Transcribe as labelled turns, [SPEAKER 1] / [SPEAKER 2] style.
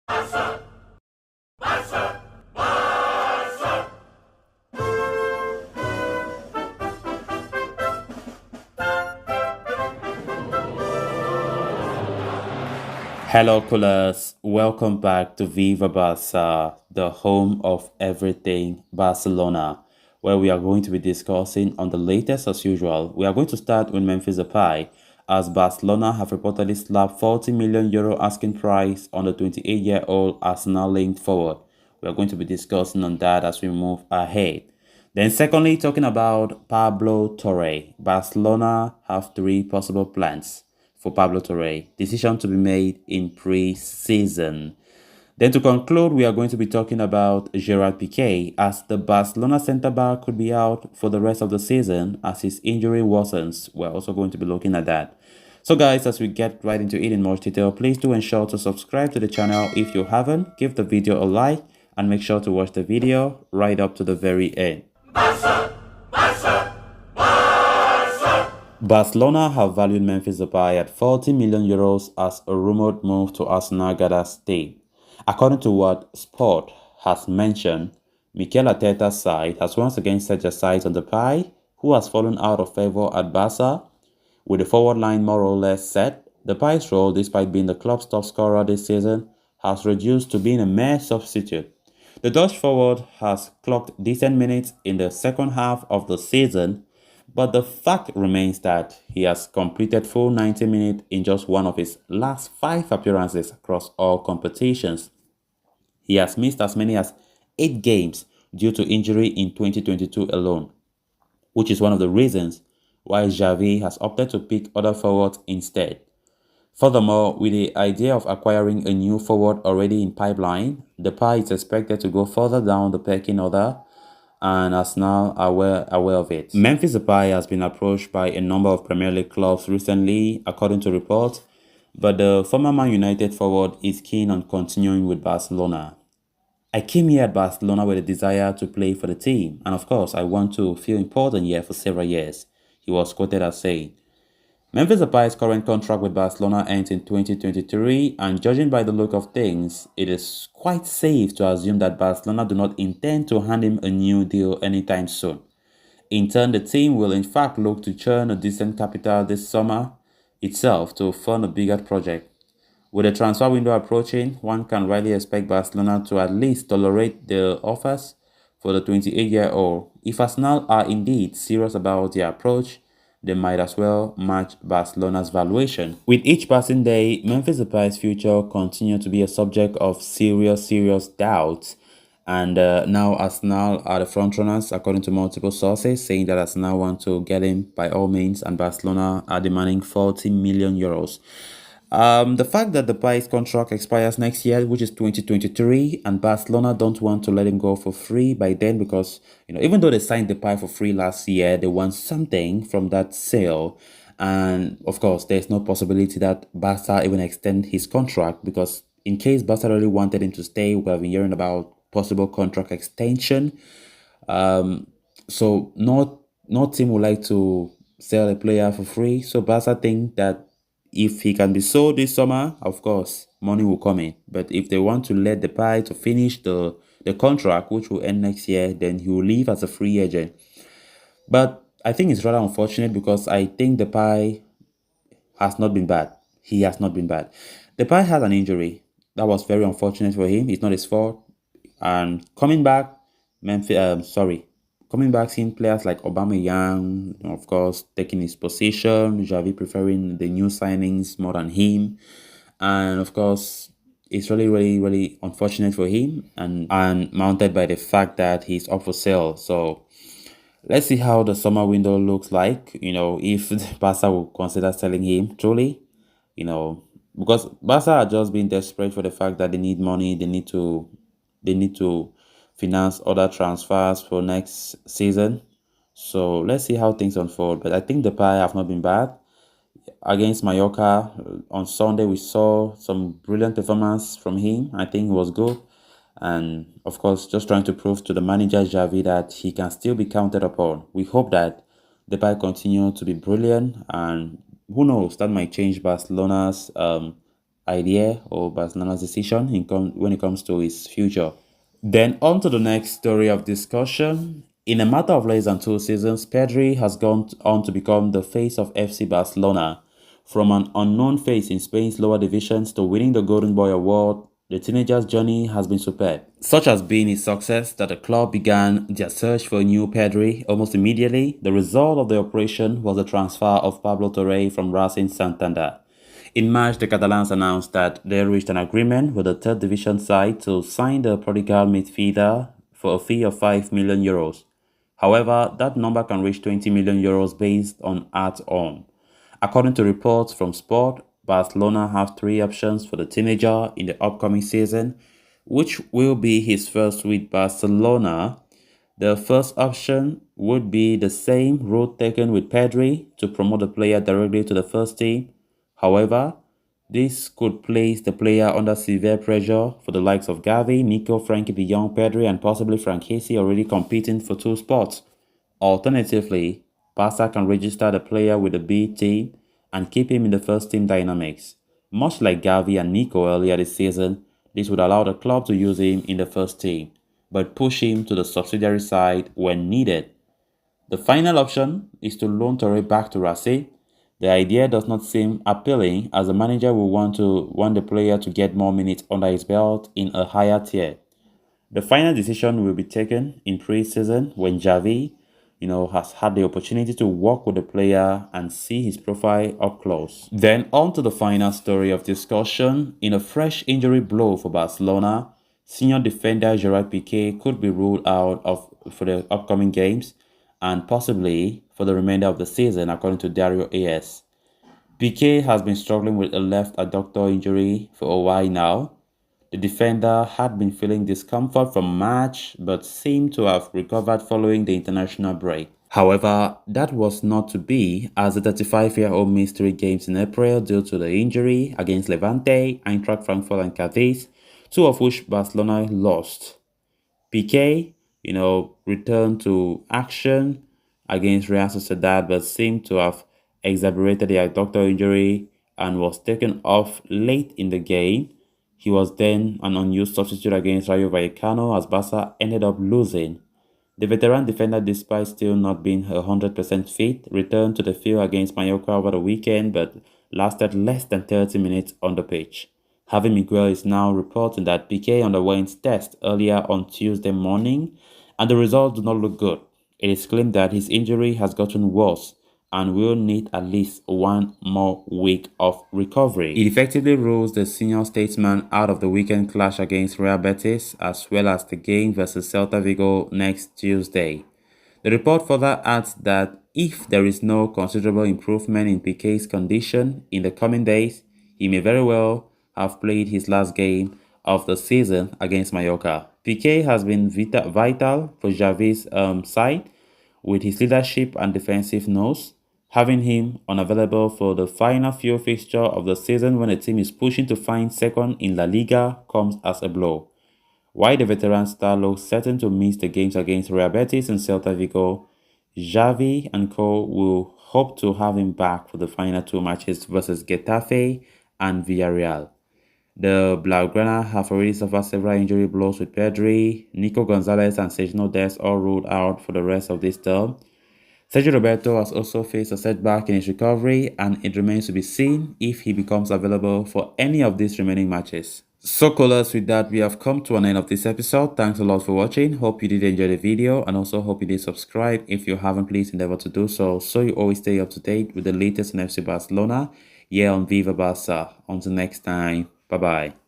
[SPEAKER 1] Barca, Barca, Barca.
[SPEAKER 2] Hello, coolers. Welcome back to Viva Barca, the home of everything Barcelona, where we are going to be discussing on the latest as usual. We are going to start with Memphis Depay, as Barcelona have reportedly slapped 40 million euro asking price on the 28-year-old Arsenal linked forward. We are going to be discussing on that as we move ahead. Then secondly, talking about Pablo Torre, Barcelona have three possible plans for Pablo Torre. Decision to be made in pre-season. Then to conclude, we are going to be talking about Gerard Pique, as the Barcelona centre-back could be out for the rest of the season as his injury worsens. We're also going to be looking at that. So guys, as we get right into it in more detail, please do ensure to subscribe to the channel if you haven't, give the video a like, and make sure to watch the video right up to the very end.
[SPEAKER 1] Barca, Barca, Barca.
[SPEAKER 2] Barcelona have valued Memphis Depay at 40 million euros as a rumored move to Arsenal gathers steam. According to what Sport has mentioned, Mikel Arteta's side has once again set their sights on Depay, who has fallen out of favour at Barca. With the forward line more or less set, Depay's role, despite being the club's top scorer this season, has reduced to being a mere substitute. The Dutch forward has clocked decent minutes in the second half of the season, but the fact remains that he has completed full 90 minutes in just one of his last 5 appearances across all competitions. He has missed as many as 8 games due to injury in 2022 alone, which is one of the reasons why Xavi has opted to pick other forwards instead. Furthermore, with the idea of acquiring a new forward already in pipeline, Depay is expected to go further down the pecking order, and Arsenal are aware of it. Memphis Depay has been approached by a number of Premier League clubs recently, according to reports, but the former Man United forward is keen on continuing with Barcelona. I came here at Barcelona with a desire to play for the team, and of course I want to feel important here for several years, he was quoted as saying. Memphis Depay's current contract with Barcelona ends in 2023, and judging by the look of things, it is quite safe to assume that Barcelona do not intend to hand him a new deal anytime soon. In turn, the team will in fact look to churn a decent capital this summer itself to fund a bigger project. With the transfer window approaching, one can rightly expect Barcelona to at least tolerate the offers for the 28-year-old. If Arsenal are indeed serious about their approach, they might as well match Barcelona's valuation. With each passing day, Memphis Depay's future continues to be a subject of serious doubts. And now Arsenal are the frontrunners, according to multiple sources, saying that Arsenal want to get him by all means, and Barcelona are demanding 40 million euros. The fact that the Depay's contract expires next year, which is 2023, and Barcelona don't want to let him go for free by then because, even though they signed the Depay for free last year, they want something from that sale. And of course, there's no possibility that Barca even extend his contract because in case Barca really wanted him to stay, we have been hearing about possible contract extension. So no team would like to sell a player for free. So Barca think that if he can be sold this summer, of course, money will come in. But if they want to let Depay to finish the contract, which will end next year, then he will leave as a free agent. But I think it's rather unfortunate because I think Depay has not been bad. He has not been bad. Depay had an injury. That was very unfortunate for him. It's not his fault. And coming back, coming back, seeing players like Aubameyang, of course, taking his position, Xavi preferring the new signings more than him, and of course, it's really unfortunate for him, and mounted by the fact that he's up for sale. So let's see how the summer window looks like. If Barca will consider selling him truly, because Barca are just being desperate for the fact that they need money. They need to finance other transfers for next season. So let's see how things unfold. But I think the Depay have not been bad. Against Mallorca on Sunday, we saw some brilliant performance from him. I think he was good. And of course, just trying to prove to the manager Xavi that he can still be counted upon. We hope that Depay continue to be brilliant, and who knows, that might change Barcelona's idea or Barcelona's decision when it comes to his future. Then on to the next story of discussion. In a matter of less than 2 seasons, Pedri has gone on to become the face of FC Barcelona. From an unknown face in Spain's lower divisions to winning the Golden Boy Award, the teenager's journey has been superb. Such has been his success that the club began their search for a new Pedri almost immediately. The result of the operation was the transfer of Pablo Torre from Racing Santander. In March, the Catalans announced that they reached an agreement with the third division side to sign the prodigal midfielder for a fee of 5 million euros. However, that number can reach 20 million euros based on add-on. According to reports from Sport, Barcelona have 3 options for the teenager in the upcoming season, which will be his first with Barcelona. The first option would be the same route taken with Pedri to promote the player directly to the first team. However, this could place the player under severe pressure for the likes of Gavi, Nico, Frankie de Jong, Pedri, and possibly Franchesi already competing for 2 spots. Alternatively, Barca can register the player with the B team and keep him in the first team dynamics. Much like Gavi and Nico earlier this season, this would allow the club to use him in the first team, but push him to the subsidiary side when needed. The final option is to loan Torre back to Racing. The idea does not seem appealing as the manager will want the player to get more minutes under his belt in a higher tier. The final decision will be taken in pre-season when Xavi, has had the opportunity to work with the player and see his profile up close. Then on to the final story of discussion. In a fresh injury blow for Barcelona, senior defender Gerard Pique could be ruled out for the upcoming games and possibly for the remainder of the season, according to Diario AS. Pique has been struggling with a left adductor injury for a while now. The defender had been feeling discomfort from March but seemed to have recovered following the international break. However, that was not to be as the 35-year-old missed 3 games in April due to the injury against Levante, Eintracht Frankfurt and Cadiz, 2 of which Barcelona lost. Pique, returned to action against Real Sociedad but seemed to have exacerbated the adductor injury and was taken off late in the game. He was then an unused substitute against Rayo Vallecano as Barca ended up losing. The veteran defender, despite still not being 100% fit, returned to the field against Mallorca over the weekend but lasted less than 30 minutes on the pitch. Javi Miguel is now reporting that Pique underwent tests earlier on Tuesday morning and the results do not look good. It is claimed that his injury has gotten worse and will need at least 1 more week of recovery. It effectively rules the senior statesman out of the weekend clash against Real Betis as well as the game versus Celta Vigo next Tuesday. The report further adds that if there is no considerable improvement in Pique's condition in the coming days, he may very well have played his last game of the season against Mallorca. Pique has been vital for Xavi's side with his leadership and defensive nose. Having him unavailable for the final few fixture of the season when the team is pushing to find second in La Liga comes as a blow. While the veteran star looks certain to miss the games against Real Betis and Celta Vigo, Xavi and co will hope to have him back for the final 2 matches versus Getafe and Villarreal. The Blaugrana have already suffered several injury blows with Pedri, Nico Gonzalez and Sergio Dest all ruled out for the rest of this term. Sergio Roberto has also faced a setback in his recovery and it remains to be seen if he becomes available for any of these remaining matches. So callers, with that we have come to an end of this episode. Thanks a lot for watching. Hope you did enjoy the video and also hope you did subscribe. If you haven't, please endeavor to do so you always stay up to date with the latest in FC Barcelona here on Viva Barca. Until next time, bye bye.